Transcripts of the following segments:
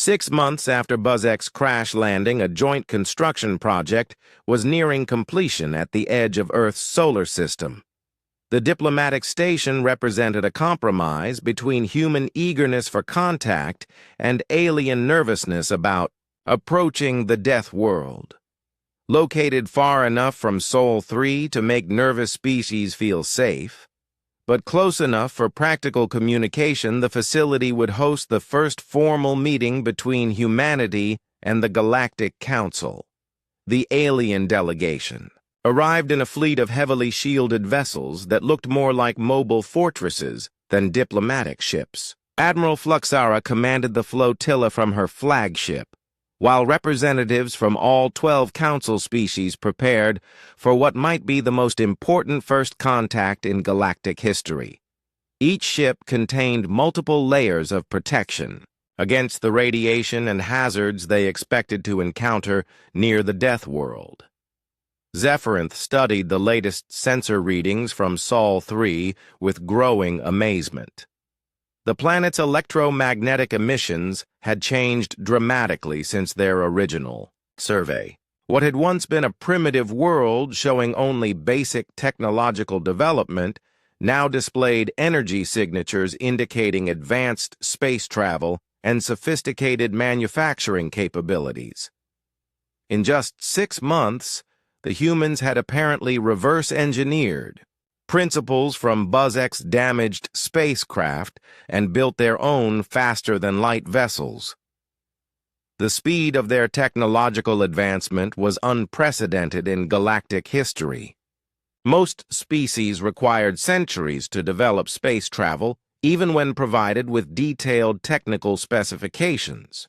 6 months after BuzzX's crash landing, a joint construction project was nearing completion at the edge of Earth's solar system. The diplomatic station represented a compromise between human eagerness for contact and alien nervousness about approaching the deathworld. Located far enough from Sol 3 to make nervous species feel safe, but close enough for practical communication, the facility would host the first formal meeting between humanity and the Galactic Council. The alien delegation arrived in a fleet of heavily shielded vessels that looked more like mobile fortresses than diplomatic ships. Admiral Fluxara commanded the flotilla from her flagship, while representatives from all 12 council species prepared for what might be the most important first contact in galactic history. Each ship contained multiple layers of protection against the radiation and hazards they expected to encounter near the deathworld. Zephyrinth studied the latest sensor readings from Sol 3 with growing amazement. The planet's electromagnetic emissions had changed dramatically since their original survey. What had once been a primitive world showing only basic technological development now displayed energy signatures indicating advanced space travel and sophisticated manufacturing capabilities. In just 6 months, the humans had apparently reverse-engineered principles from BuzzX's damaged spacecraft and built their own faster-than-light vessels. The speed of their technological advancement was unprecedented in galactic history. Most species required centuries to develop space travel, even when provided with detailed technical specifications.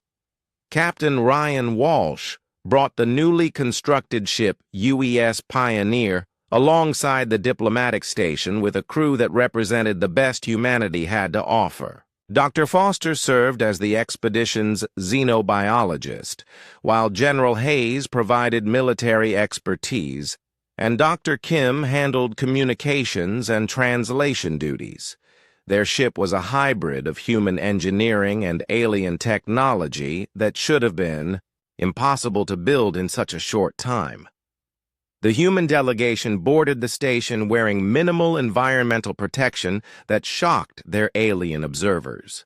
Captain Ryan Walsh brought the newly constructed ship UES Pioneer alongside the diplomatic station with a crew that represented the best humanity had to offer. Dr. Foster served as the expedition's xenobiologist, while General Hayes provided military expertise, and Dr. Kim handled communications and translation duties. Their ship was a hybrid of human engineering and alien technology that should have been impossible to build in such a short time. The human delegation boarded the station wearing minimal environmental protection that shocked their alien observers.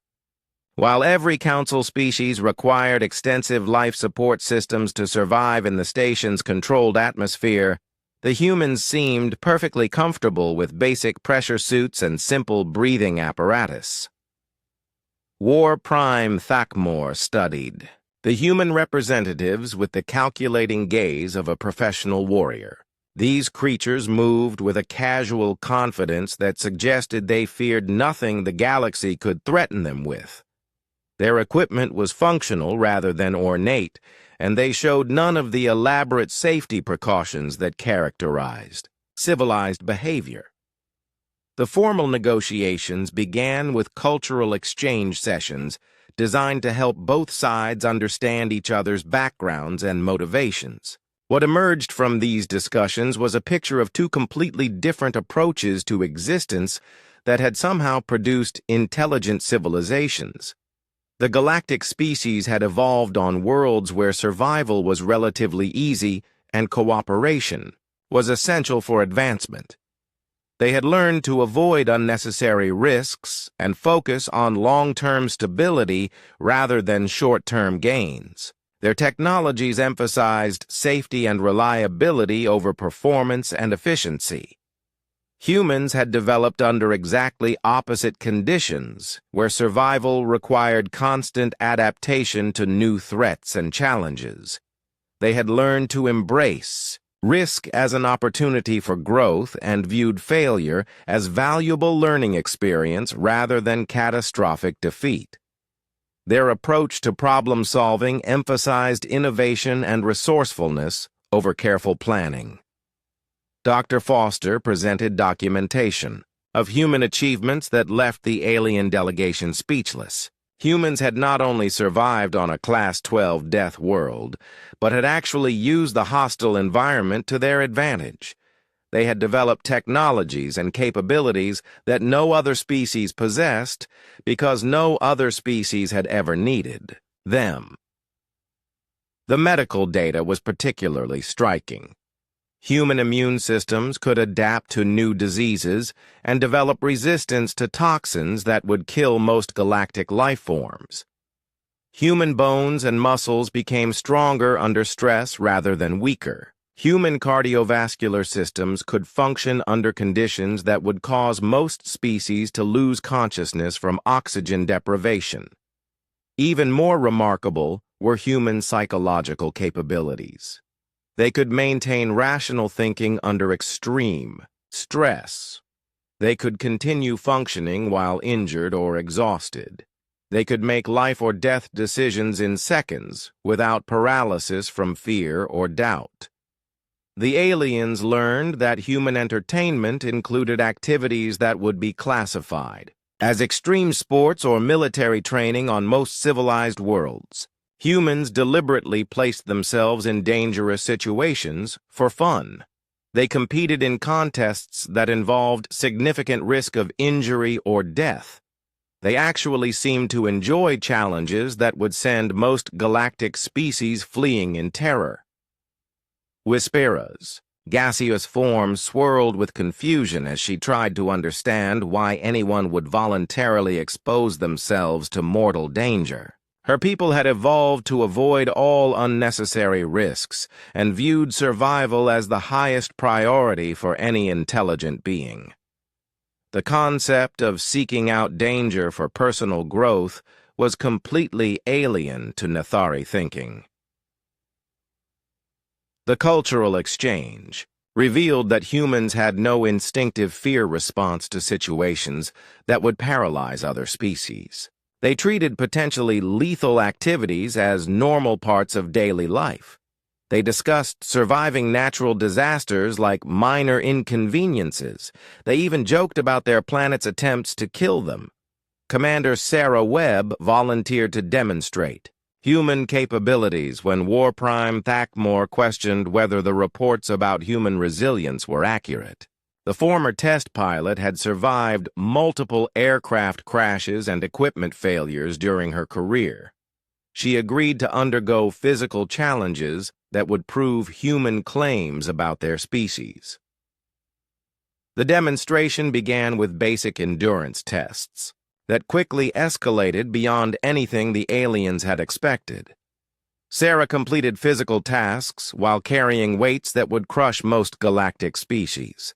While every council species required extensive life support systems to survive in the station's controlled atmosphere, the humans seemed perfectly comfortable with basic pressure suits and simple breathing apparatus. War Prime Thakmor studied the human representatives with the calculating gaze of a professional warrior. These creatures moved with a casual confidence that suggested they feared nothing the galaxy could threaten them with. Their equipment was functional rather than ornate, and they showed none of the elaborate safety precautions that characterized civilized behavior. The formal negotiations began with cultural exchange sessions designed to help both sides understand each other's backgrounds and motivations. What emerged from these discussions was a picture of two completely different approaches to existence that had somehow produced intelligent civilizations. The galactic species had evolved on worlds where survival was relatively easy and cooperation was essential for advancement. They had learned to avoid unnecessary risks and focus on long-term stability rather than short-term gains. Their technologies emphasized safety and reliability over performance and efficiency. Humans had developed under exactly opposite conditions, where survival required constant adaptation to new threats and challenges. They had learned to embrace risk as an opportunity for growth and viewed failure as valuable learning experience rather than catastrophic defeat. Their approach to problem-solving emphasized innovation and resourcefulness over careful planning. Dr. Foster presented documentation of human achievements that left the alien delegation speechless. Humans had not only survived on a Class 12 death world, but had actually used the hostile environment to their advantage. They had developed technologies and capabilities that no other species possessed because no other species had ever needed. them. The medical data was particularly striking. Human immune systems could adapt to new diseases and develop resistance to toxins that would kill most galactic life forms. Human bones and muscles became stronger under stress rather than weaker. Human cardiovascular systems could function under conditions that would cause most species to lose consciousness from oxygen deprivation. Even more remarkable were human psychological capabilities. They could maintain rational thinking under extreme stress. They could continue functioning while injured or exhausted. They could make life or death decisions in seconds without paralysis from fear or doubt. The aliens learned that human entertainment included activities that would be classified as extreme sports or military training on most civilized worlds. Humans deliberately placed themselves in dangerous situations for fun. They competed in contests that involved significant risk of injury or death. They actually seemed to enjoy challenges that would send most galactic species fleeing in terror. Whispera's gaseous form swirled with confusion as she tried to understand why anyone would voluntarily expose themselves to mortal danger. Her people had evolved to avoid all unnecessary risks and viewed survival as the highest priority for any intelligent being. The concept of seeking out danger for personal growth was completely alien to Nathari thinking. The cultural exchange revealed that humans had no instinctive fear response to situations that would paralyze other species. They treated potentially lethal activities as normal parts of daily life. They discussed surviving natural disasters like minor inconveniences. They even joked about their planet's attempts to kill them. Commander Sarah Webb volunteered to demonstrate human capabilities when War Prime Thakmore questioned whether the reports about human resilience were accurate. The former test pilot had survived multiple aircraft crashes and equipment failures during her career. She agreed to undergo physical challenges that would prove human claims about their species. The demonstration began with basic endurance tests that quickly escalated beyond anything the aliens had expected. Sarah completed physical tasks while carrying weights that would crush most galactic species.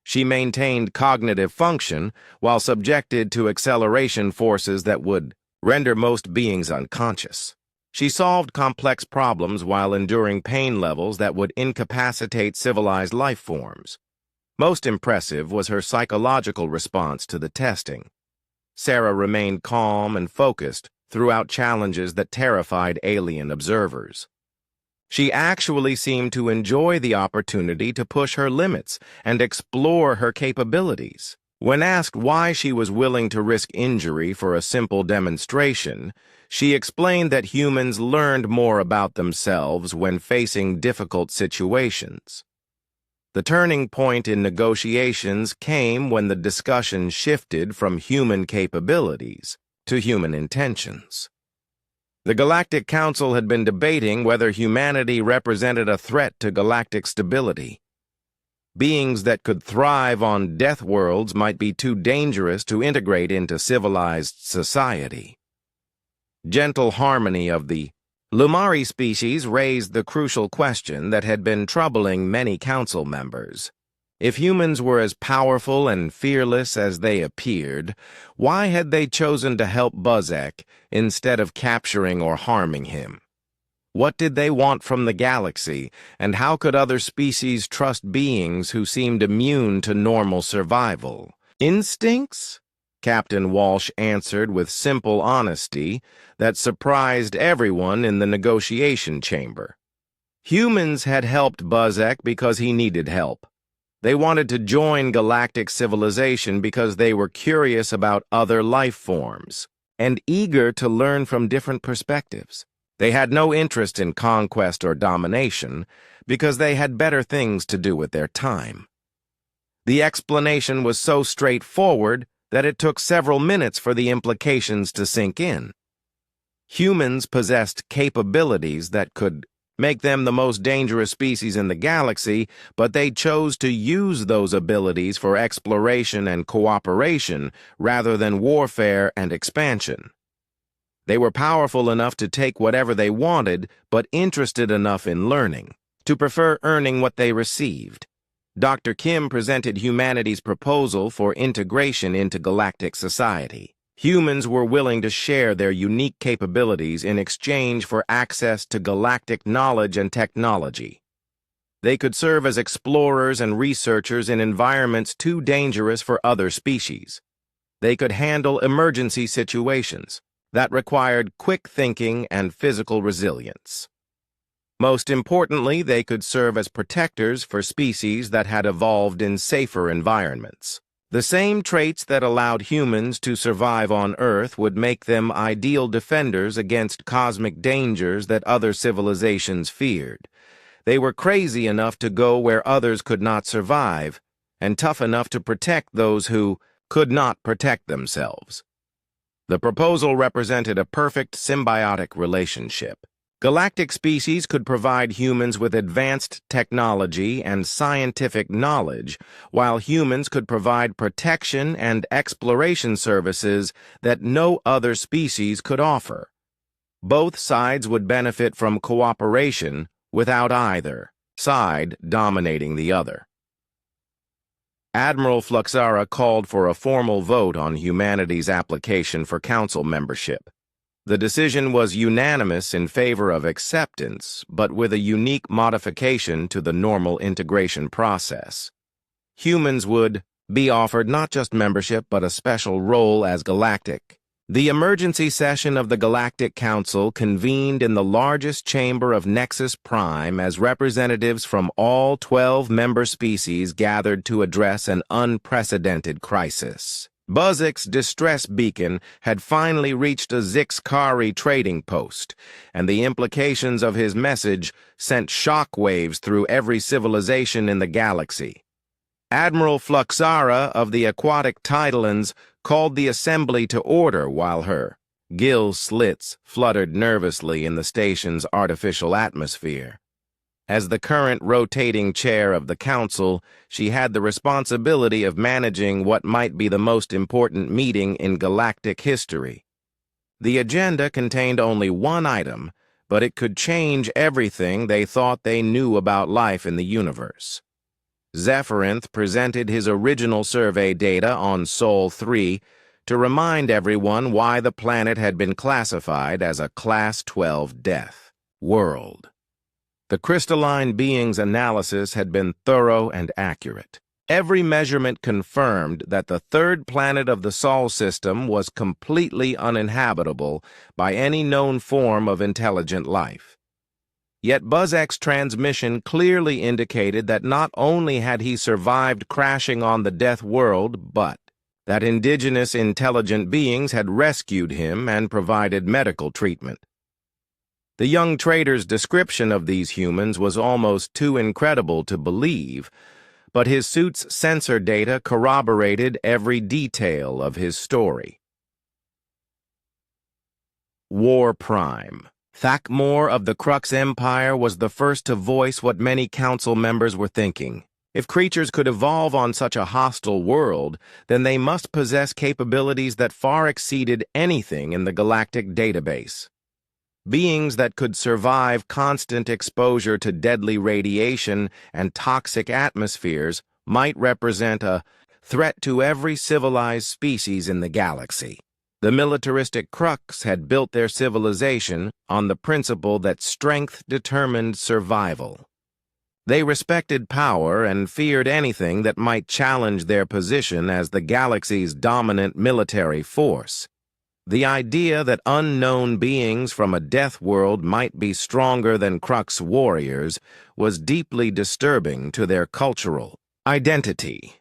She maintained cognitive function while subjected to acceleration forces that would render most beings unconscious. She solved complex problems while enduring pain levels that would incapacitate civilized life forms. Most impressive was her psychological response to the testing. Sarah remained calm and focused throughout challenges that terrified alien observers. She actually seemed to enjoy the opportunity to push her limits and explore her capabilities. When asked why she was willing to risk injury for a simple demonstration, she explained that humans learned more about themselves when facing difficult situations. The turning point in negotiations came when the discussion shifted from human capabilities to human intentions. The Galactic Council had been debating whether humanity represented a threat to galactic stability. Beings that could thrive on deathworlds might be too dangerous to integrate into civilized society. Gentle harmony of the Lumari species raised the crucial question that had been troubling many council members. If humans were as powerful and fearless as they appeared, why had they chosen to help Buzzek instead of capturing or harming him? What did they want from the galaxy, and how could other species trust beings who seemed immune to normal survival? Instincts? Captain Walsh answered with simple honesty that surprised everyone in the negotiation chamber. Humans had helped Buzzek because he needed help. They wanted to join galactic civilization because they were curious about other life forms and eager to learn from different perspectives. They had no interest in conquest or domination because they had better things to do with their time. The explanation was so straightforward that it took several minutes for the implications to sink in. Humans possessed capabilities that could make them the most dangerous species in the galaxy, but they chose to use those abilities for exploration and cooperation rather than warfare and expansion. They were powerful enough to take whatever they wanted, but interested enough in learning to prefer earning what they received. Dr. Kim presented humanity's proposal for integration into galactic society. Humans were willing to share their unique capabilities in exchange for access to galactic knowledge and technology. They could serve as explorers and researchers in environments too dangerous for other species. They could handle emergency situations that required quick thinking and physical resilience. Most importantly, they could serve as protectors for species that had evolved in safer environments. The same traits that allowed humans to survive on Earth would make them ideal defenders against cosmic dangers that other civilizations feared. They were crazy enough to go where others could not survive, and tough enough to protect those who could not protect themselves. The proposal represented a perfect symbiotic relationship. Galactic species could provide humans with advanced technology and scientific knowledge, while humans could provide protection and exploration services that no other species could offer. Both sides would benefit from cooperation without either side dominating the other. Admiral Fluxara called for a formal vote on humanity's application for council membership. The decision was unanimous in favor of acceptance, but with a unique modification to the normal integration process. Humans would be offered not just membership, but a special role as galactic. The emergency session of the Galactic Council convened in the largest chamber of Nexus Prime as representatives from all 12 member species gathered to address an unprecedented crisis. Buzzek's distress beacon had finally reached a Zixkari trading post, and the implications of his message sent shockwaves through every civilization in the galaxy. Admiral Fluxara of the Aquatic Tidalans called the assembly to order while her gill slits fluttered nervously in the station's artificial atmosphere. As the current rotating chair of the council, she had the responsibility of managing what might be the most important meeting in galactic history. The agenda contained only one item, but it could change everything they thought they knew about life in the universe. Zephyrinth presented his original survey data on Sol 3 to remind everyone why the planet had been classified as a Class 12 death world. The crystalline being's analysis had been thorough and accurate. Every measurement confirmed that the third planet of the Sol system was completely uninhabitable by any known form of intelligent life. Yet Buzzek's transmission clearly indicated that not only had he survived crashing on the death world, but that indigenous intelligent beings had rescued him and provided medical treatment. The young trader's description of these humans was almost too incredible to believe, but his suit's sensor data corroborated every detail of his story. War Prime. Thakmor of the Crux Empire was the first to voice what many council members were thinking. If creatures could evolve on such a hostile world, then they must possess capabilities that far exceeded anything in the galactic database. Beings that could survive constant exposure to deadly radiation and toxic atmospheres might represent a threat to every civilized species in the galaxy. The militaristic Crux had built their civilization on the principle that strength determined survival. They respected power and feared anything that might challenge their position as the galaxy's dominant military force. The idea that unknown beings from a death world might be stronger than Crux warriors was deeply disturbing to their cultural identity.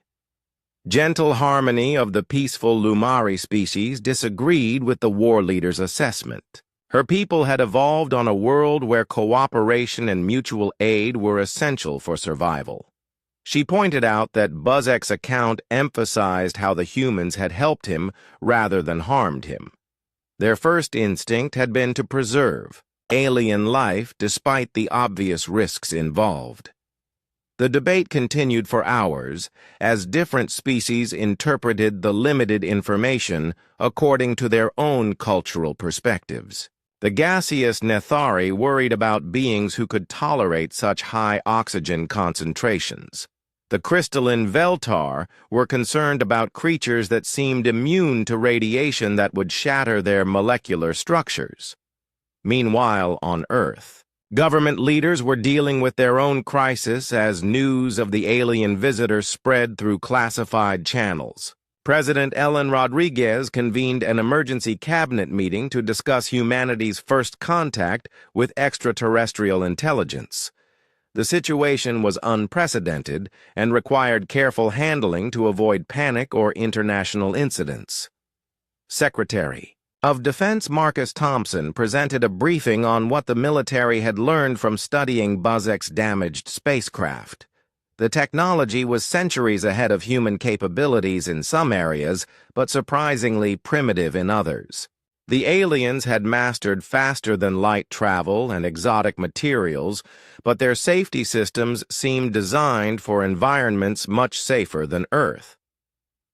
Gentle Harmony of the peaceful Lumari species disagreed with the war leader's assessment. Her people had evolved on a world where cooperation and mutual aid were essential for survival. She pointed out that Buzzek's account emphasized how the humans had helped him rather than harmed him. Their first instinct had been to preserve alien life despite the obvious risks involved. The debate continued for hours as different species interpreted the limited information according to their own cultural perspectives. The gaseous Nethari worried about beings who could tolerate such high oxygen concentrations. The crystalline Veltar were concerned about creatures that seemed immune to radiation that would shatter their molecular structures. Meanwhile, on Earth, government leaders were dealing with their own crisis as news of the alien visitor spread through classified channels. President Ellen Rodriguez convened an emergency cabinet meeting to discuss humanity's first contact with extraterrestrial intelligence. The situation was unprecedented and required careful handling to avoid panic or international incidents. Secretary of Defense Marcus Thompson presented a briefing on what the military had learned from studying Buzzek's damaged spacecraft. The technology was centuries ahead of human capabilities in some areas, but surprisingly primitive in others. The aliens had mastered faster-than-light travel and exotic materials, but their safety systems seemed designed for environments much safer than Earth.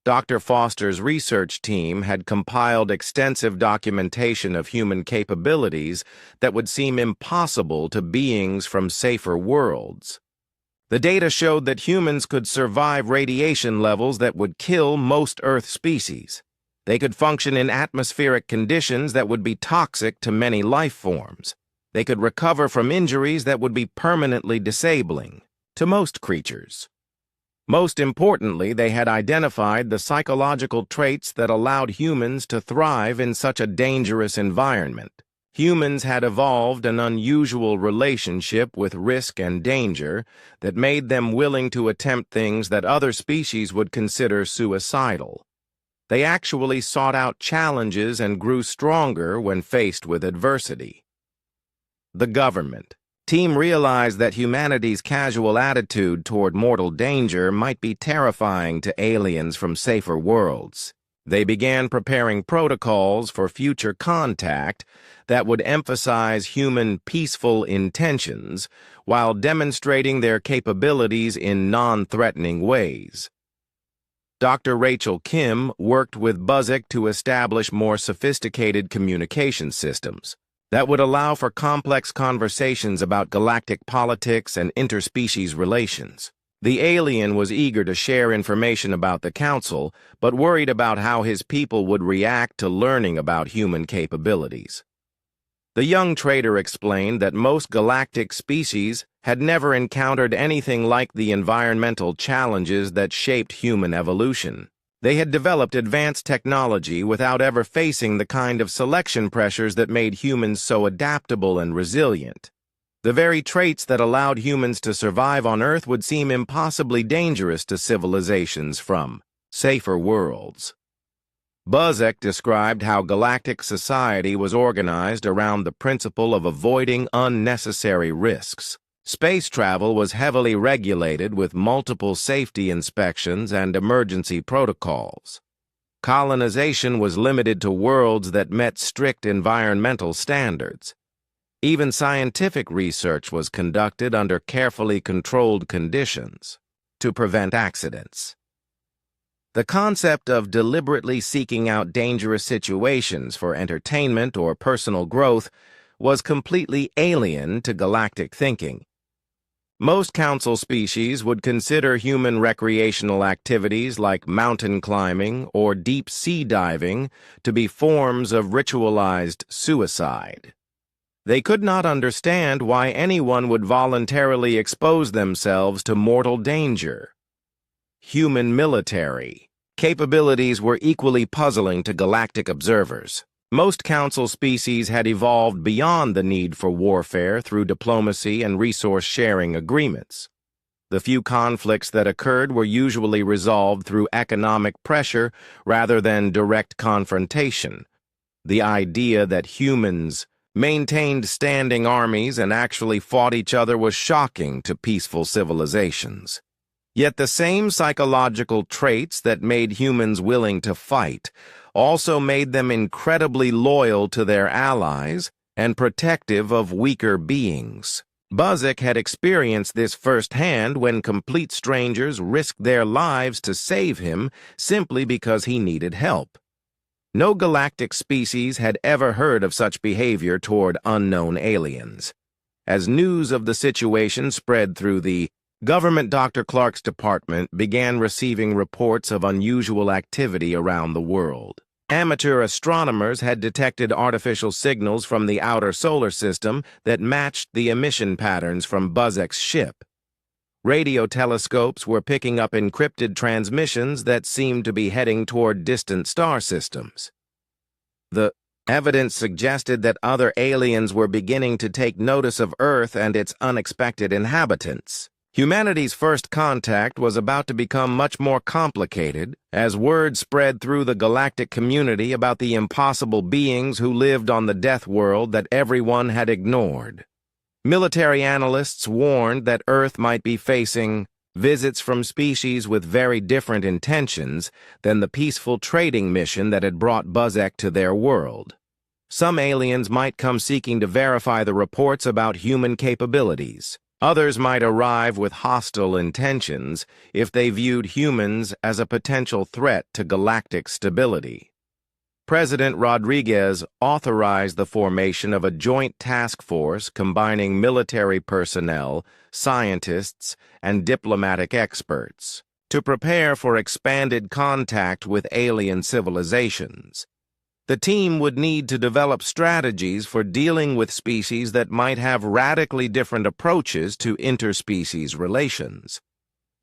Dr. Foster's research team had compiled extensive documentation of human capabilities that would seem impossible to beings from safer worlds. The data showed that humans could survive radiation levels that would kill most Earth species. They could function in atmospheric conditions that would be toxic to many life forms. They could recover from injuries that would be permanently disabling to most creatures. Most importantly, they had identified the psychological traits that allowed humans to thrive in such a dangerous environment. Humans had evolved an unusual relationship with risk and danger that made them willing to attempt things that other species would consider suicidal. They actually sought out challenges and grew stronger when faced with adversity. The government team realized that humanity's casual attitude toward mortal danger might be terrifying to aliens from safer worlds. They began preparing protocols for future contact that would emphasize human peaceful intentions while demonstrating their capabilities in non-threatening ways. Dr. Rachel Kim worked with Buzzek to establish more sophisticated communication systems that would allow for complex conversations about galactic politics and interspecies relations. The alien was eager to share information about the Council, but worried about how his people would react to learning about human capabilities. The young trader explained that most galactic species had never encountered anything like the environmental challenges that shaped human evolution. They had developed advanced technology without ever facing the kind of selection pressures that made humans so adaptable and resilient. The very traits that allowed humans to survive on Earth would seem impossibly dangerous to civilizations from safer worlds. Buzzek described how galactic society was organized around the principle of avoiding unnecessary risks. Space travel was heavily regulated with multiple safety inspections and emergency protocols. Colonization was limited to worlds that met strict environmental standards. Even scientific research was conducted under carefully controlled conditions to prevent accidents. The concept of deliberately seeking out dangerous situations for entertainment or personal growth was completely alien to galactic thinking. Most Council species would consider human recreational activities like mountain climbing or deep sea diving to be forms of ritualized suicide. They could not understand why anyone would voluntarily expose themselves to mortal danger. Human military capabilities were equally puzzling to galactic observers. Most Council species had evolved beyond the need for warfare through diplomacy and resource-sharing agreements. The few conflicts that occurred were usually resolved through economic pressure rather than direct confrontation. The idea that humans maintained standing armies and actually fought each other was shocking to peaceful civilizations. Yet the same psychological traits that made humans willing to fight also made them incredibly loyal to their allies and protective of weaker beings. Buzzek had experienced this firsthand when complete strangers risked their lives to save him simply because he needed help. No galactic species had ever heard of such behavior toward unknown aliens. As news of the situation spread through the government, Dr. Clark's department began receiving reports of unusual activity around the world. Amateur astronomers had detected artificial signals from the outer solar system that matched the emission patterns from Buzzek's ship. Radio telescopes were picking up encrypted transmissions that seemed to be heading toward distant star systems. The evidence suggested that other aliens were beginning to take notice of Earth and its unexpected inhabitants. Humanity's first contact was about to become much more complicated as word spread through the galactic community about the impossible beings who lived on the deathworld that everyone had ignored. Military analysts warned that Earth might be facing visits from species with very different intentions than the peaceful trading mission that had brought Buzzek to their world. Some aliens might come seeking to verify the reports about human capabilities. Others might arrive with hostile intentions if they viewed humans as a potential threat to galactic stability. President Rodriguez authorized the formation of a joint task force combining military personnel, scientists, and diplomatic experts to prepare for expanded contact with alien civilizations. The team would need to develop strategies for dealing with species that might have radically different approaches to interspecies relations.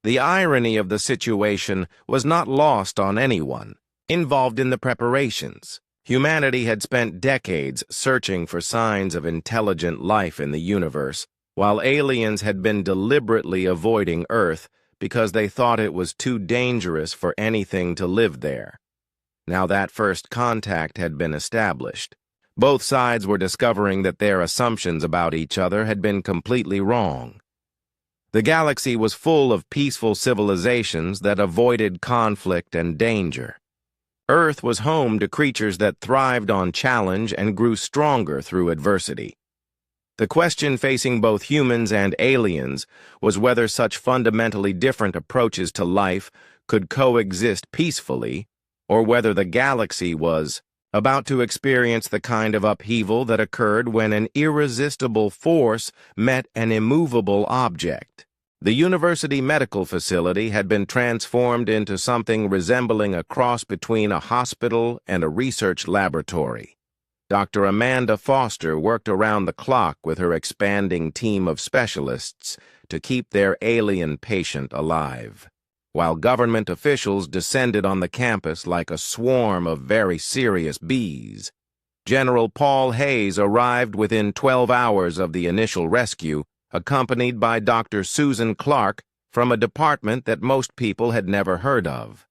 The irony of the situation was not lost on anyone involved in the preparations. Humanity had spent decades searching for signs of intelligent life in the universe, while aliens had been deliberately avoiding Earth because they thought it was too dangerous for anything to live there. Now that first contact had been established, both sides were discovering that their assumptions about each other had been completely wrong. The galaxy was full of peaceful civilizations that avoided conflict and danger. Earth was home to creatures that thrived on challenge and grew stronger through adversity. The question facing both humans and aliens was whether such fundamentally different approaches to life could coexist peacefully, or whether the galaxy was about to experience the kind of upheaval that occurred when an irresistible force met an immovable object. The university medical facility had been transformed into something resembling a cross between a hospital and a research laboratory. Dr. Amanda Foster worked around the clock with her expanding team of specialists to keep their alien patient alive, while government officials descended on the campus like a swarm of very serious bees. General Paul Hayes arrived within 12 hours of the initial rescue, accompanied by Dr. Susan Clark from a department that most people had never heard of.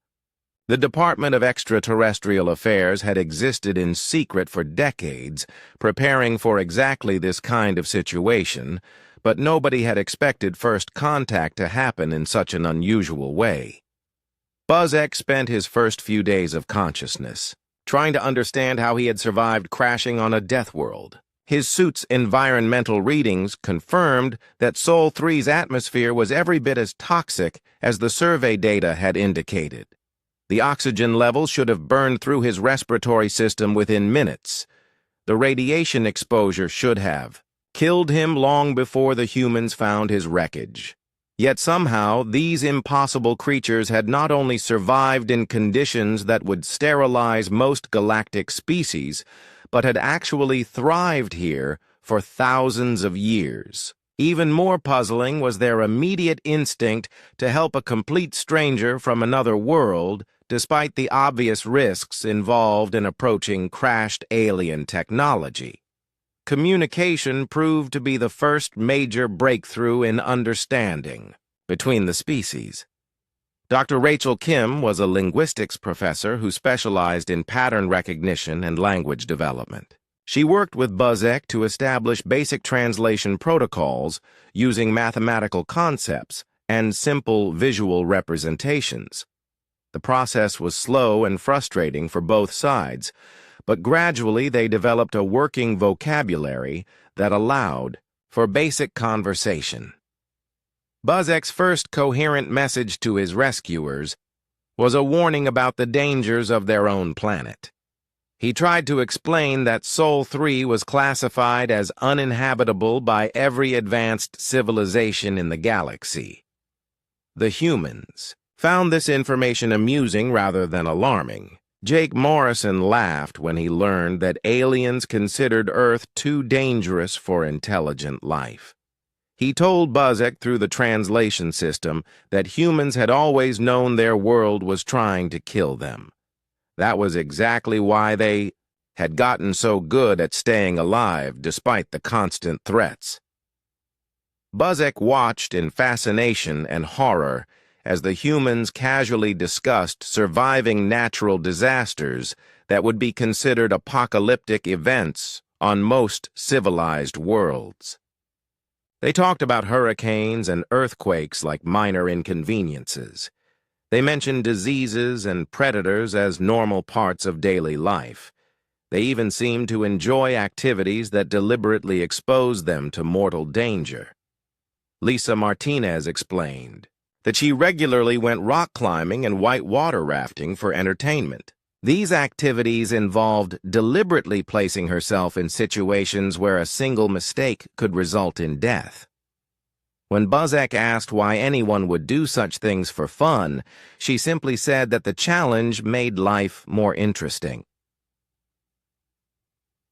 The Department of Extraterrestrial Affairs had existed in secret for decades, preparing for exactly this kind of situation, but nobody had expected first contact to happen in such an unusual way. Buzzek spent his first few days of consciousness, trying to understand how he had survived crashing on a deathworld. His suit's environmental readings confirmed that Sol 3's atmosphere was every bit as toxic as the survey data had indicated. The oxygen levels should have burned through his respiratory system within minutes. The radiation exposure should have killed him long before the humans found his wreckage. Yet somehow, these impossible creatures had not only survived in conditions that would sterilize most galactic species, but had actually thrived here for thousands of years. Even more puzzling was their immediate instinct to help a complete stranger from another world, despite the obvious risks involved in approaching crashed alien technology. Communication proved to be the first major breakthrough in understanding between the species. Dr. Rachel Kim was a linguistics professor who specialized in pattern recognition and language development. She worked with Buzzek to establish basic translation protocols using mathematical concepts and simple visual representations. The process was slow and frustrating for both sides, but gradually they developed a working vocabulary that allowed for basic conversation. Buzzek's first coherent message to his rescuers was a warning about the dangers of their own planet. He tried to explain that Sol 3 was classified as uninhabitable by every advanced civilization in the galaxy. The humans found this information amusing rather than alarming. Jake Morrison laughed when he learned that aliens considered Earth too dangerous for intelligent life. He told Buzzek through the translation system that humans had always known their world was trying to kill them. That was exactly why they had gotten so good at staying alive despite the constant threats. Buzzek watched in fascination and horror as the humans casually discussed surviving natural disasters that would be considered apocalyptic events on most civilized worlds. They talked about hurricanes and earthquakes like minor inconveniences. They mentioned diseases and predators as normal parts of daily life. They even seemed to enjoy activities that deliberately exposed them to mortal danger. Lisa Martinez explained that she regularly went rock climbing and whitewater rafting for entertainment. These activities involved deliberately placing herself in situations where a single mistake could result in death. When Buzzek asked why anyone would do such things for fun, she simply said that the challenge made life more interesting.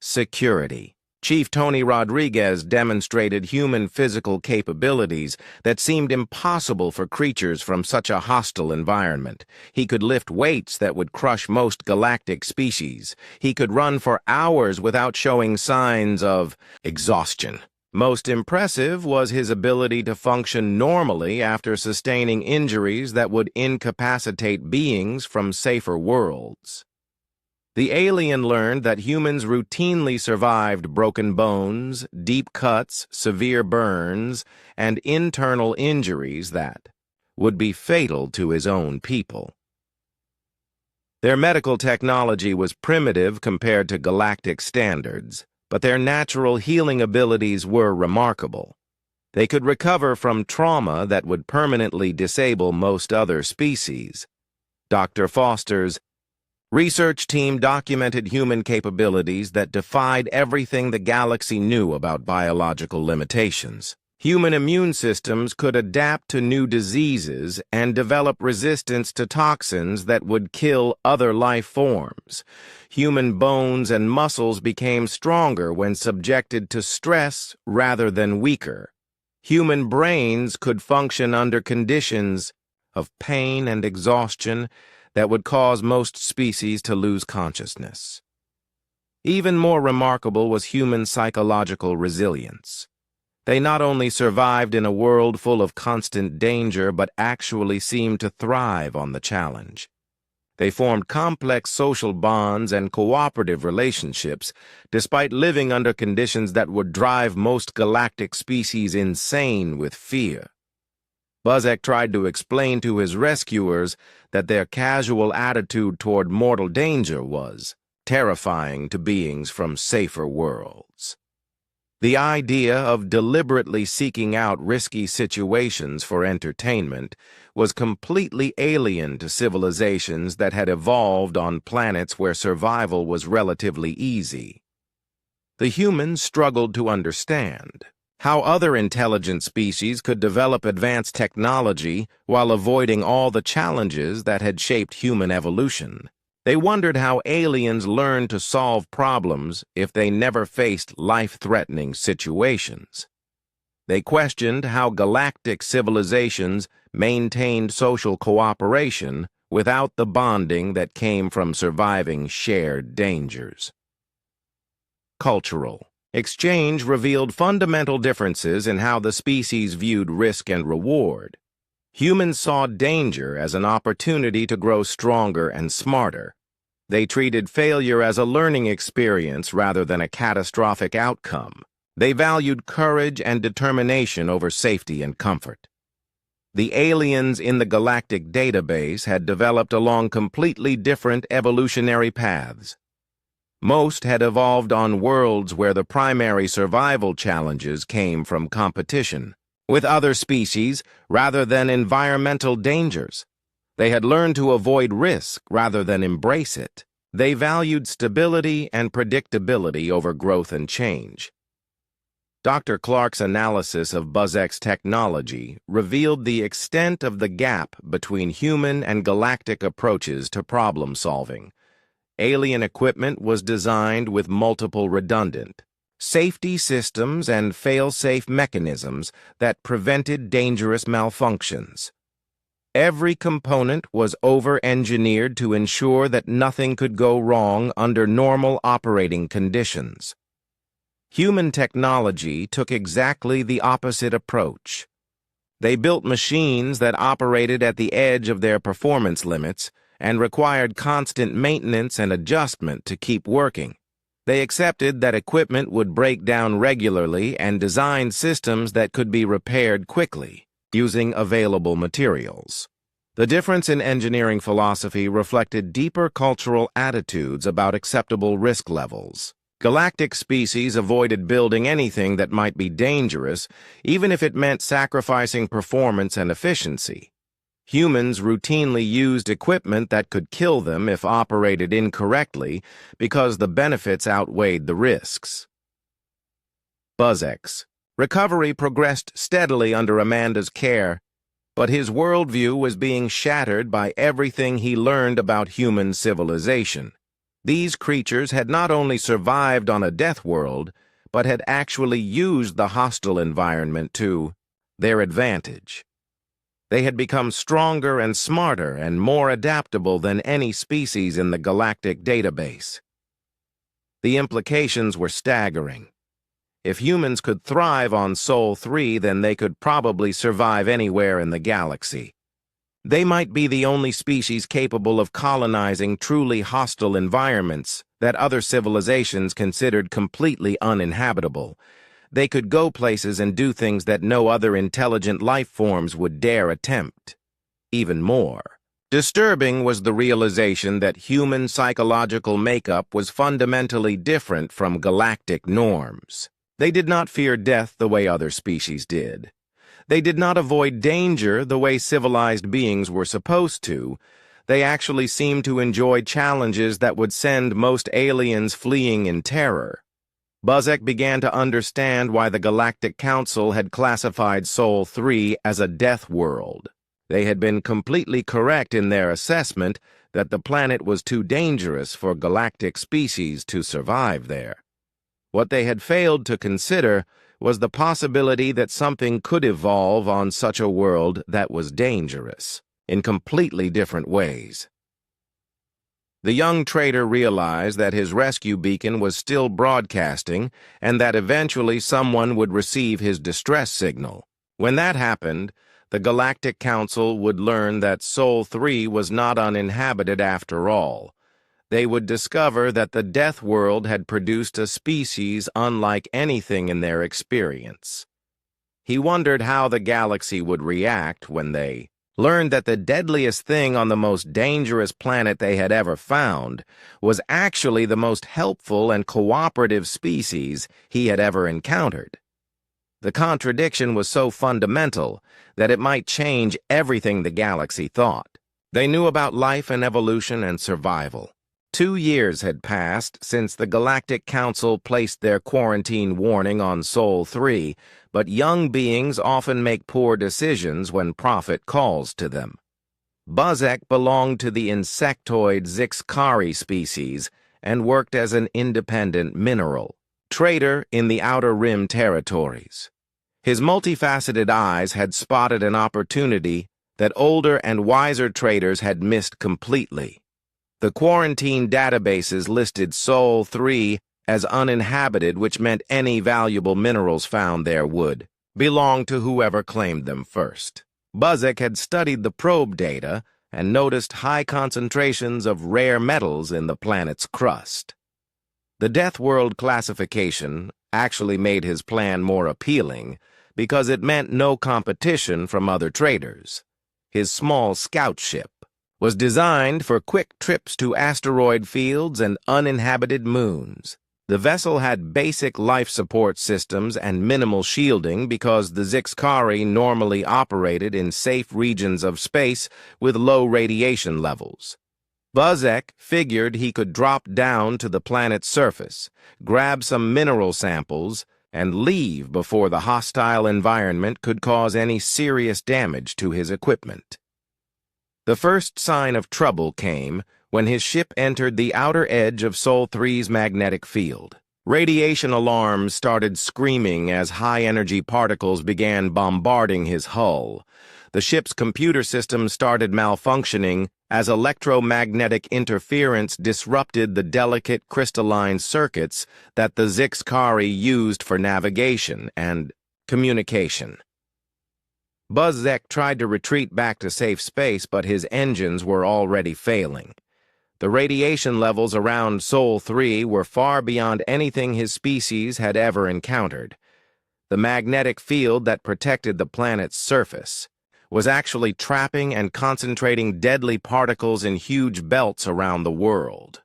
Security. Chief Tony Rodriguez demonstrated human physical capabilities that seemed impossible for creatures from such a hostile environment. He could lift weights that would crush most galactic species. He could run for hours without showing signs of exhaustion. Most impressive was his ability to function normally after sustaining injuries that would incapacitate beings from safer worlds. The alien learned that humans routinely survived broken bones, deep cuts, severe burns, and internal injuries that would be fatal to his own people. Their medical technology was primitive compared to galactic standards, but their natural healing abilities were remarkable. They could recover from trauma that would permanently disable most other species. Dr. Foster's research team documented human capabilities that defied everything the galaxy knew about biological limitations. Human immune systems could adapt to new diseases and develop resistance to toxins that would kill other life forms. Human bones and muscles became stronger when subjected to stress rather than weaker. Human brains could function under conditions of pain and exhaustion that would cause most species to lose consciousness. Even more remarkable was human psychological resilience. They not only survived in a world full of constant danger, but actually seemed to thrive on the challenge. They formed complex social bonds and cooperative relationships, despite living under conditions that would drive most galactic species insane with fear. Buzzek tried to explain to his rescuers that their casual attitude toward mortal danger was terrifying to beings from safer worlds. The idea of deliberately seeking out risky situations for entertainment was completely alien to civilizations that had evolved on planets where survival was relatively easy. The humans struggled to understand how other intelligent species could develop advanced technology while avoiding all the challenges that had shaped human evolution. They wondered how aliens learned to solve problems if they never faced life-threatening situations. They questioned how galactic civilizations maintained social cooperation without the bonding that came from surviving shared dangers. Cultural exchange revealed fundamental differences in how the species viewed risk and reward. Humans saw danger as an opportunity to grow stronger and smarter. They treated failure as a learning experience rather than a catastrophic outcome. They valued courage and determination over safety and comfort. The aliens in the galactic database had developed along completely different evolutionary paths. Most had evolved on worlds where the primary survival challenges came from competition with other species rather than environmental dangers. They had learned to avoid risk rather than embrace it. They valued stability and predictability over growth and change. Dr. Clark's analysis of Buzzek's technology revealed the extent of the gap between human and galactic approaches to problem solving. Alien equipment was designed with multiple redundant safety systems and fail-safe mechanisms that prevented dangerous malfunctions. Every component was over-engineered to ensure that nothing could go wrong under normal operating conditions. Human technology took exactly the opposite approach. They built machines that operated at the edge of their performance limits and required constant maintenance and adjustment to keep working. They accepted that equipment would break down regularly and designed systems that could be repaired quickly, using available materials. The difference in engineering philosophy reflected deeper cultural attitudes about acceptable risk levels. Galactic species avoided building anything that might be dangerous, even if it meant sacrificing performance and efficiency. Humans routinely used equipment that could kill them if operated incorrectly because the benefits outweighed the risks. Buzzek's recovery progressed steadily under Amanda's care, but his worldview was being shattered by everything he learned about human civilization. These creatures had not only survived on a death world, but had actually used the hostile environment to their advantage. They had become stronger and smarter and more adaptable than any species in the galactic database. The implications were staggering. If humans could thrive on Sol 3, then they could probably survive anywhere in the galaxy. They might be the only species capable of colonizing truly hostile environments that other civilizations considered completely uninhabitable. They could go places and do things that no other intelligent life forms would dare attempt. Even more disturbing was the realization that human psychological makeup was fundamentally different from galactic norms. They did not fear death the way other species did. They did not avoid danger the way civilized beings were supposed to. They actually seemed to enjoy challenges that would send most aliens fleeing in terror. Buzzek began to understand why the Galactic Council had classified Sol 3 as a death world. They had been completely correct in their assessment that the planet was too dangerous for galactic species to survive there. What they had failed to consider was the possibility that something could evolve on such a world that was dangerous, in completely different ways. The young trader realized that his rescue beacon was still broadcasting and that eventually someone would receive his distress signal. When that happened, the Galactic Council would learn that Sol 3 was not uninhabited after all. They would discover that the Death World had produced a species unlike anything in their experience. He wondered how the galaxy would react when they learned that the deadliest thing on the most dangerous planet they had ever found was actually the most helpful and cooperative species he had ever encountered. The contradiction was so fundamental that it might change everything the galaxy thought. They knew about life and evolution and survival. 2 years had passed since the Galactic Council placed their quarantine warning on Sol 3, but young beings often make poor decisions when profit calls to them. Buzzek belonged to the insectoid Zixkari species and worked as an independent mineral trader in the Outer Rim territories. His multifaceted eyes had spotted an opportunity that older and wiser traders had missed completely. The quarantine databases listed Sol 3 as uninhabited, which meant any valuable minerals found there would belong to whoever claimed them first. Buzzek had studied the probe data and noticed high concentrations of rare metals in the planet's crust. The Death World classification actually made his plan more appealing. because it meant no competition from other traders. His small scout ship was designed for quick trips to asteroid fields and uninhabited moons. The vessel had basic life support systems and minimal shielding because the Zixkari normally operated in safe regions of space with low radiation levels. Buzek figured he could drop down to the planet's surface, grab some mineral samples, and leave before the hostile environment could cause any serious damage to his equipment. The first sign of trouble came when his ship entered the outer edge of Sol 3's magnetic field. Radiation alarms started screaming as high-energy particles began bombarding his hull. The ship's computer system started malfunctioning as electromagnetic interference disrupted the delicate crystalline circuits that the Zixkari used for navigation and communication. Buzzek tried to retreat back to safe space, but his engines were already failing. The radiation levels around Sol 3 were far beyond anything his species had ever encountered. The magnetic field that protected the planet's surface was actually trapping and concentrating deadly particles in huge belts around the world.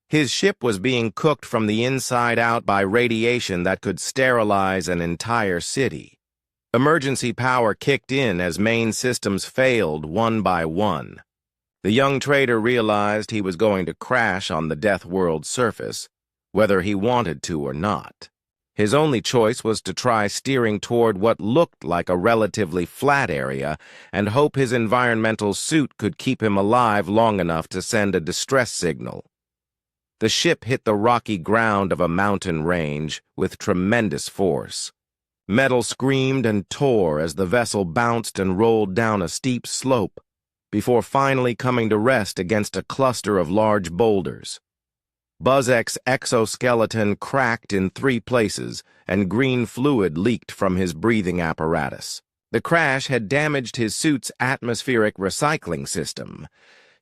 His ship was being cooked from the inside out by radiation that could sterilize an entire city. Emergency power kicked in as main systems failed one by one. The young trader realized he was going to crash on the deathworld surface, whether he wanted to or not. His only choice was to try steering toward what looked like a relatively flat area and hope his environmental suit could keep him alive long enough to send a distress signal. The ship hit the rocky ground of a mountain range with tremendous force. Metal screamed and tore as the vessel bounced and rolled down a steep slope, before finally coming to rest against a cluster of large boulders. Buzzek's exoskeleton cracked in 3 places, and green fluid leaked from his breathing apparatus. The crash had damaged his suit's atmospheric recycling system.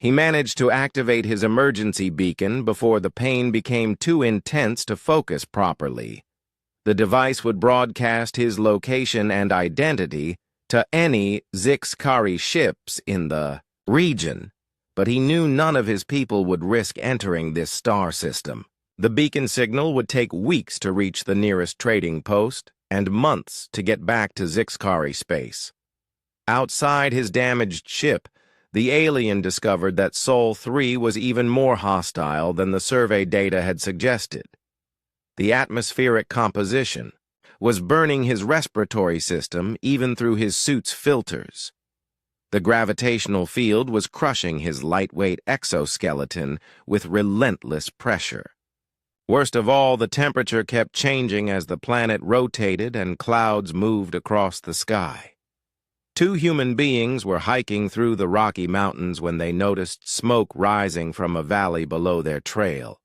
He managed to activate his emergency beacon before the pain became too intense to focus properly. The device would broadcast his location and identity to any Zixkari ships in the region, but he knew none of his people would risk entering this star system. The beacon signal would take weeks to reach the nearest trading post and months to get back to Zixkari space. Outside his damaged ship, the alien discovered that Sol 3 was even more hostile than the survey data had suggested. The atmospheric composition was burning his respiratory system even through his suit's filters. The gravitational field was crushing his lightweight exoskeleton with relentless pressure. Worst of all, the temperature kept changing as the planet rotated and clouds moved across the sky. 2 human beings were hiking through the Rocky Mountains when they noticed smoke rising from a valley below their trail.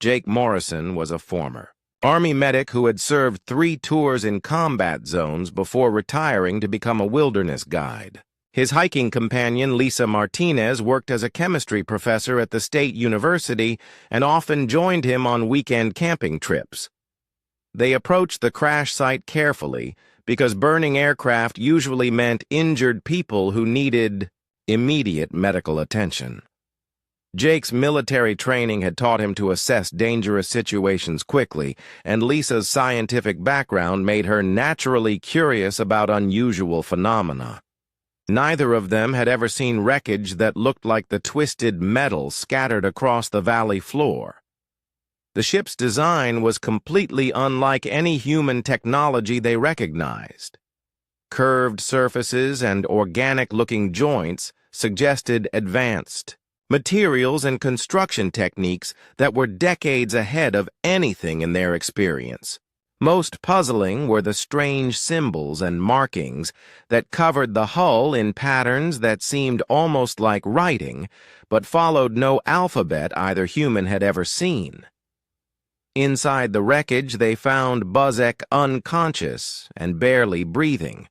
Jake Morrison was a former Army medic who had served 3 tours in combat zones before retiring to become a wilderness guide. His hiking companion, Lisa Martinez, worked as a chemistry professor at the state university and often joined him on weekend camping trips. They approached the crash site carefully because burning aircraft usually meant injured people who needed immediate medical attention. Jake's military training had taught him to assess dangerous situations quickly, and Lisa's scientific background made her naturally curious about unusual phenomena. Neither of them had ever seen wreckage that looked like the twisted metal scattered across the valley floor. The ship's design was completely unlike any human technology they recognized. Curved surfaces and organic-looking joints suggested advanced materials and construction techniques that were decades ahead of anything in their experience. Most puzzling were the strange symbols and markings that covered the hull in patterns that seemed almost like writing, but followed no alphabet either human had ever seen. Inside the wreckage, they found Buzzek unconscious and barely breathing.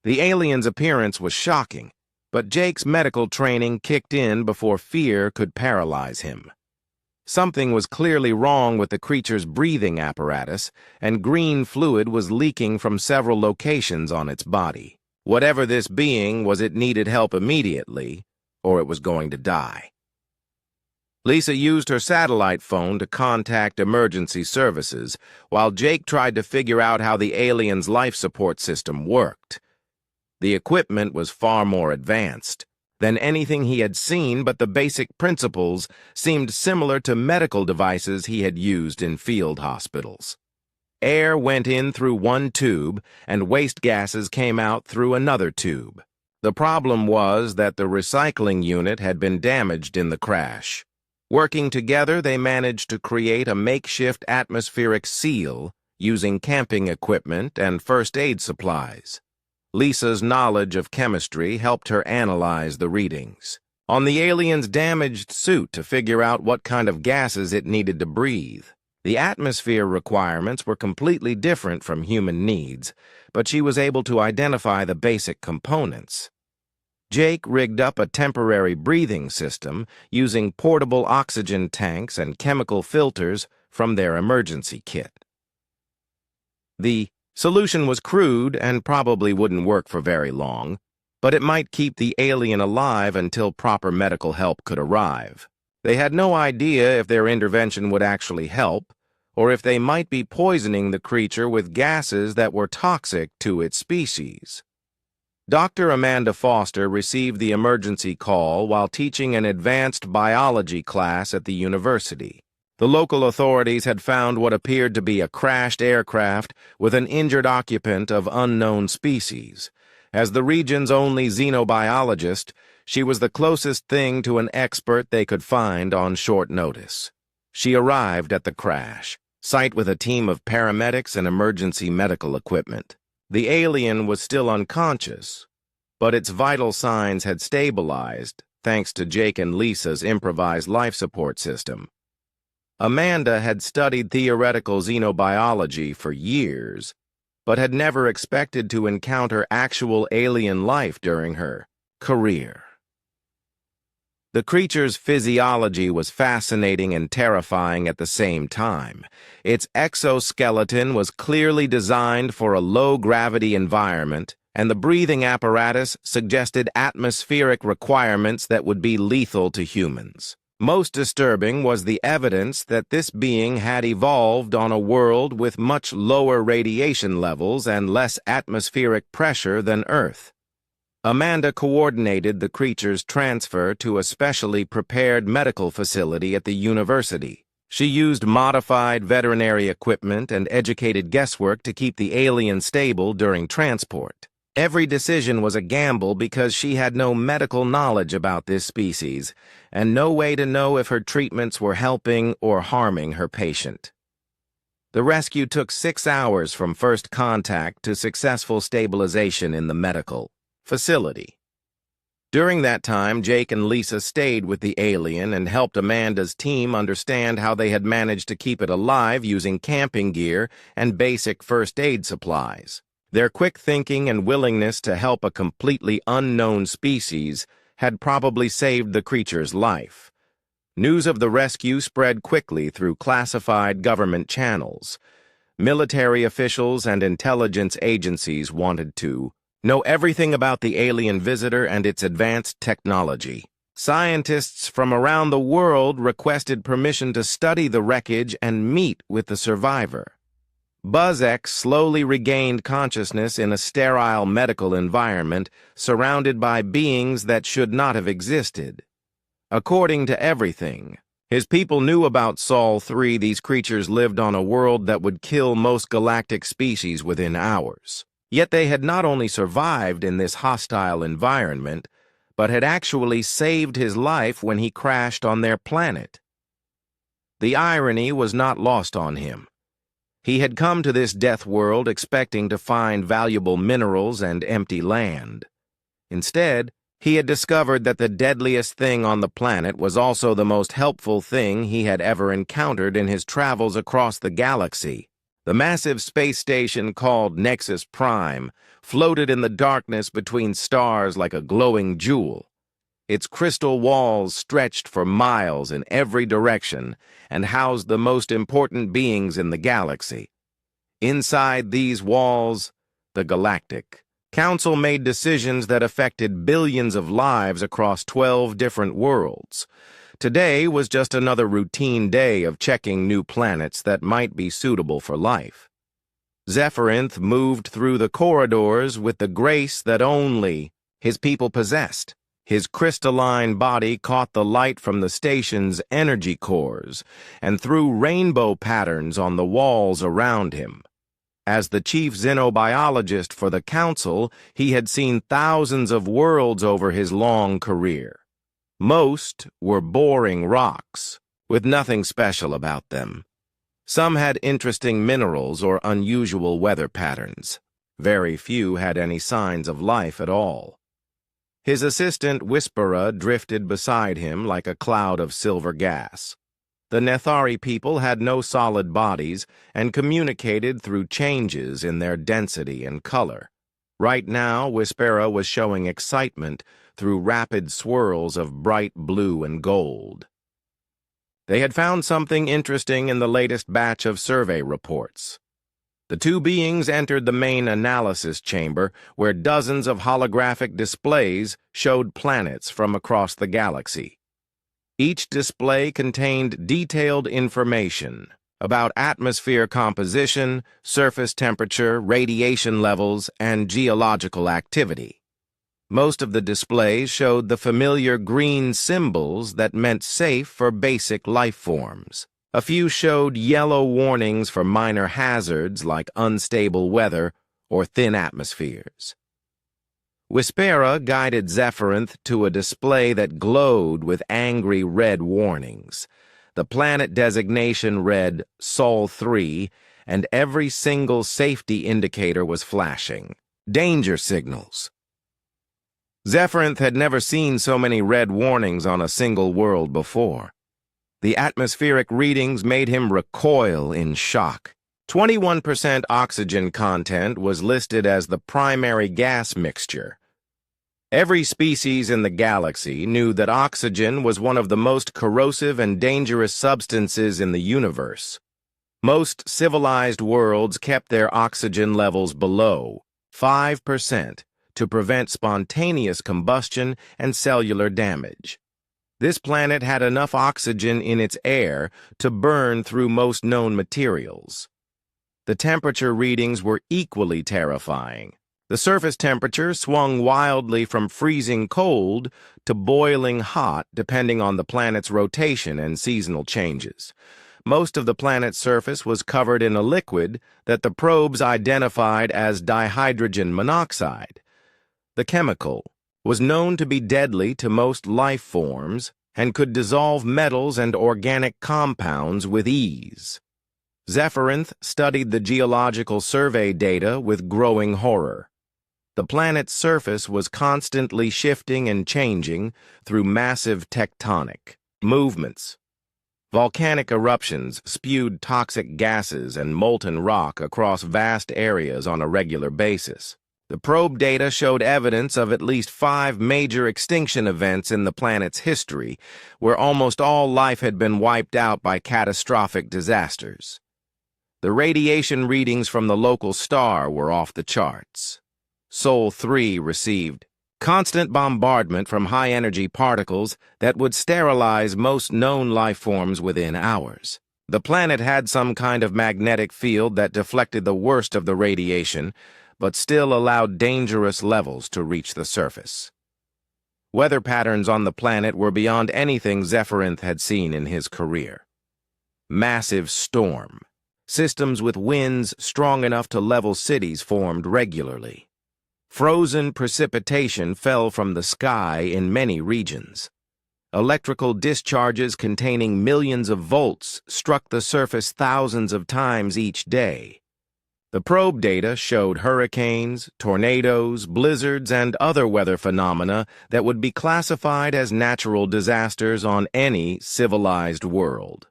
The alien's appearance was shocking, but Jake's medical training kicked in before fear could paralyze him. Something was clearly wrong with the creature's breathing apparatus, and green fluid was leaking from several locations on its body. Whatever this being was, it needed help immediately, or it was going to die. Lisa used her satellite phone to contact emergency services, while Jake tried to figure out how the alien's life support system worked. The equipment was far more advanced than anything he had seen, but the basic principles seemed similar to medical devices he had used in field hospitals. Air went in through one tube, and waste gases came out through another tube. The problem was that the recycling unit had been damaged in the crash. Working together, they managed to create a makeshift atmospheric seal using camping equipment and first aid supplies. Lisa's knowledge of chemistry helped her analyze the readings on the alien's damaged suit to figure out what kind of gases it needed to breathe. The atmosphere requirements were completely different from human needs, but she was able to identify the basic components. Jake rigged up a temporary breathing system using portable oxygen tanks and chemical filters from their emergency kit. The solution was crude and probably wouldn't work for very long, but it might keep the alien alive until proper medical help could arrive. They had no idea if their intervention would actually help, or if they might be poisoning the creature with gases that were toxic to its species. Dr. Amanda Foster received the emergency call while teaching an advanced biology class at the university. The local authorities had found what appeared to be a crashed aircraft with an injured occupant of unknown species. As the region's only xenobiologist, she was the closest thing to an expert they could find on short notice. She arrived at the crash site with a team of paramedics and emergency medical equipment. The alien was still unconscious, but its vital signs had stabilized thanks to Jake and Lisa's improvised life support system. Amanda had studied theoretical xenobiology for years, but had never expected to encounter actual alien life during her career. The creature's physiology was fascinating and terrifying at the same time. Its exoskeleton was clearly designed for a low-gravity environment, and the breathing apparatus suggested atmospheric requirements that would be lethal to humans. Most disturbing was the evidence that this being had evolved on a world with much lower radiation levels and less atmospheric pressure than Earth. Amanda coordinated the creature's transfer to a specially prepared medical facility at the university. She used modified veterinary equipment and educated guesswork to keep the alien stable during transport. Every decision was a gamble because she had no medical knowledge about this species and no way to know if her treatments were helping or harming her patient. The rescue took 6 hours from first contact to successful stabilization in the medical facility. During that time, Jake and Lisa stayed with the alien and helped Amanda's team understand how they had managed to keep it alive using camping gear and basic first aid supplies. Their quick thinking and willingness to help a completely unknown species had probably saved the creature's life. News of the rescue spread quickly through classified government channels. Military officials and intelligence agencies wanted to know everything about the alien visitor and its advanced technology. Scientists from around the world requested permission to study the wreckage and meet with the survivor. BuzzX slowly regained consciousness in a sterile medical environment surrounded by beings that should not have existed. According to everything, his people knew about Sol 3. These creatures lived on a world that would kill most galactic species within hours. Yet they had not only survived in this hostile environment, but had actually saved his life when he crashed on their planet. The irony was not lost on him. He had come to this death world expecting to find valuable minerals and empty land. Instead, he had discovered that the deadliest thing on the planet was also the most helpful thing he had ever encountered in his travels across the galaxy. The massive space station called Nexus Prime floated in the darkness between stars like a glowing jewel. Its crystal walls stretched for miles in every direction and housed the most important beings in the galaxy. Inside these walls, the Galactic Council made decisions that affected billions of lives across 12 different worlds. Today was just another routine day of checking new planets that might be suitable for life. Zephyrinth moved through the corridors with the grace that only his people possessed. His crystalline body caught the light from the station's energy cores and threw rainbow patterns on the walls around him. As the chief xenobiologist for the Council, he had seen thousands of worlds over his long career. Most were boring rocks, with nothing special about them. Some had interesting minerals or unusual weather patterns. Very few had any signs of life at all. His assistant, Whisperer, drifted beside him like a cloud of silver gas. The Nethari people had no solid bodies and communicated through changes in their density and color. Right now, Whisperer was showing excitement through rapid swirls of bright blue and gold. They had found something interesting in the latest batch of survey reports. The two beings entered the main analysis chamber, where dozens of holographic displays showed planets from across the galaxy. Each display contained detailed information about atmosphere composition, surface temperature, radiation levels, and geological activity. Most of the displays showed the familiar green symbols that meant safe for basic life forms. A few showed yellow warnings for minor hazards like unstable weather or thin atmospheres. Whisperer guided Zephyrinth to a display that glowed with angry red warnings. The planet designation read Sol 3, and every single safety indicator was flashing. Danger signals. Zephyrinth had never seen so many red warnings on a single world before. The atmospheric readings made him recoil in shock. 21% oxygen content was listed as the primary gas mixture. Every species in the galaxy knew that oxygen was one of the most corrosive and dangerous substances in the universe. Most civilized worlds kept their oxygen levels below 5% to prevent spontaneous combustion and cellular damage. This planet had enough oxygen in its air to burn through most known materials. The temperature readings were equally terrifying. The surface temperature swung wildly from freezing cold to boiling hot depending on the planet's rotation and seasonal changes. Most of the planet's surface was covered in a liquid that the probes identified as dihydrogen monoxide. The chemical was known to be deadly to most life forms and could dissolve metals and organic compounds with ease. Zephyrinth studied the geological survey data with growing horror. The planet's surface was constantly shifting and changing through massive tectonic movements. Volcanic eruptions spewed toxic gases and molten rock across vast areas on a regular basis. The probe data showed evidence of at least 5 major extinction events in the planet's history, where almost all life had been wiped out by catastrophic disasters. The radiation readings from the local star were off the charts. Sol 3 received constant bombardment from high-energy particles that would sterilize most known life forms within hours. The planet had some kind of magnetic field that deflected the worst of the radiation, but still allowed dangerous levels to reach the surface. Weather patterns on the planet were beyond anything Zephyrinth had seen in his career. Massive storm. Systems with winds strong enough to level cities formed regularly. Frozen precipitation fell from the sky in many regions. Electrical discharges containing millions of volts struck the surface thousands of times each day. The probe data showed hurricanes, tornadoes, blizzards, and other weather phenomena that would be classified as natural disasters on any civilized world.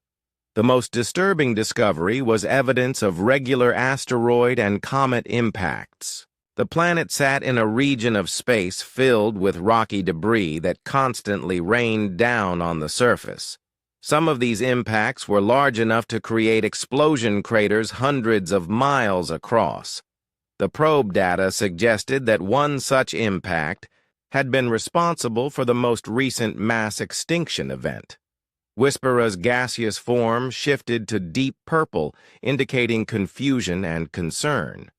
The most disturbing discovery was evidence of regular asteroid and comet impacts. The planet sat in a region of space filled with rocky debris that constantly rained down on the surface. Some of these impacts were large enough to create explosion craters hundreds of miles across. The probe data suggested that one such impact had been responsible for the most recent mass extinction event. Whispera's gaseous form shifted to deep purple, indicating confusion and concern.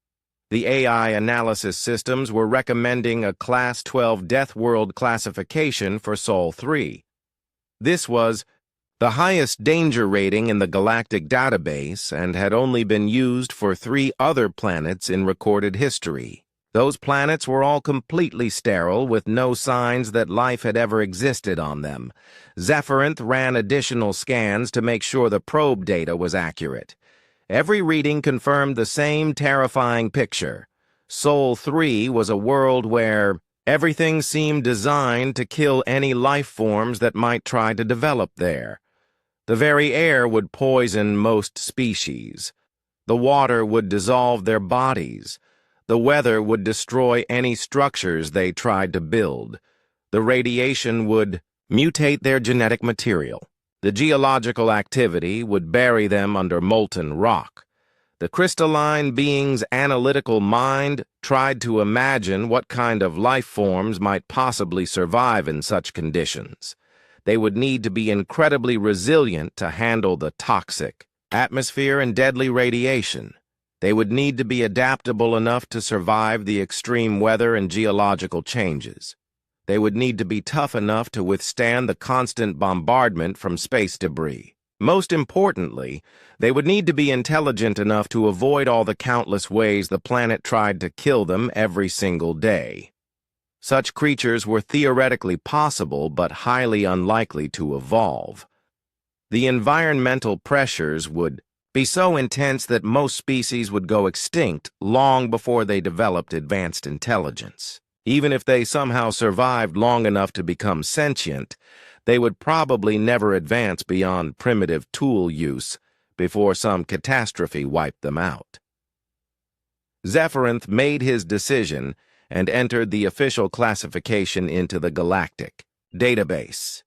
The AI analysis systems were recommending a Class 12 Deathworld classification for Sol 3. This was the highest danger rating in the galactic database and had only been used for 3 other planets in recorded history. Those planets were all completely sterile, with no signs that life had ever existed on them. Zephyrinth ran additional scans to make sure the probe data was accurate. Every reading confirmed the same terrifying picture. Sol 3 was a world where everything seemed designed to kill any life forms that might try to develop there. The very air would poison most species. The water would dissolve their bodies. The weather would destroy any structures they tried to build. The radiation would mutate their genetic material. The geological activity would bury them under molten rock. The crystalline being's analytical mind tried to imagine what kind of life forms might possibly survive in such conditions. They would need to be incredibly resilient to handle the toxic atmosphere and deadly radiation. They would need to be adaptable enough to survive the extreme weather and geological changes. They would need to be tough enough to withstand the constant bombardment from space debris. Most importantly, they would need to be intelligent enough to avoid all the countless ways the planet tried to kill them every single day. Such creatures were theoretically possible but highly unlikely to evolve. The environmental pressures would be so intense that most species would go extinct long before they developed advanced intelligence. Even if they somehow survived long enough to become sentient, they would probably never advance beyond primitive tool use before some catastrophe wiped them out. Zephyrinth made his decision and entered the official classification into the Galactic database.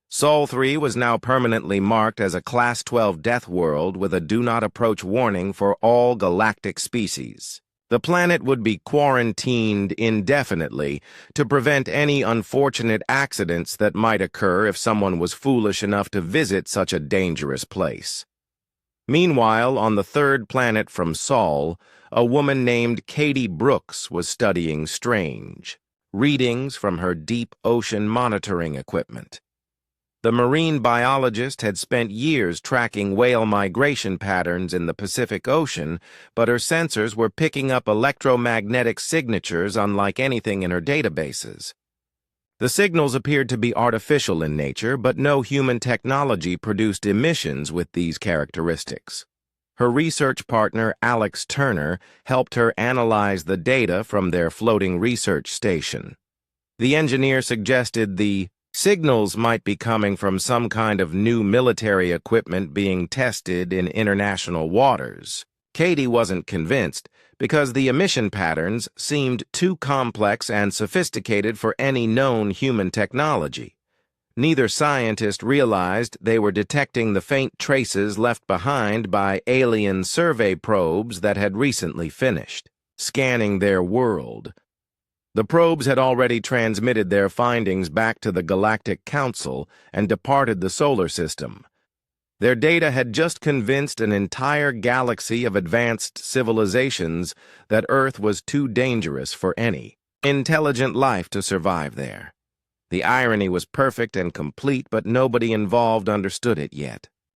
Sol 3 was now permanently marked as a Class 12 death world with a do not approach warning for all galactic species. The planet would be quarantined indefinitely to prevent any unfortunate accidents that might occur if someone was foolish enough to visit such a dangerous place. Meanwhile, on the 3rd planet from Sol, a woman named Katie Brooks was studying strange readings from her deep ocean monitoring equipment. The marine biologist had spent years tracking whale migration patterns in the Pacific Ocean, but her sensors were picking up electromagnetic signatures unlike anything in her databases. The signals appeared to be artificial in nature, but no human technology produced emissions with these characteristics. Her research partner, Alex Turner, helped her analyze the data from their floating research station. The engineer suggested the signals might be coming from some kind of new military equipment being tested in international waters. Katie wasn't convinced because the emission patterns seemed too complex and sophisticated for any known human technology. Neither scientist realized they were detecting the faint traces left behind by alien survey probes that had recently finished scanning their world. The probes had already transmitted their findings back to the Galactic Council and departed the solar system. Their data had just convinced an entire galaxy of advanced civilizations that Earth was too dangerous for any intelligent life to survive there. The irony was perfect and complete, but nobody involved understood it yet.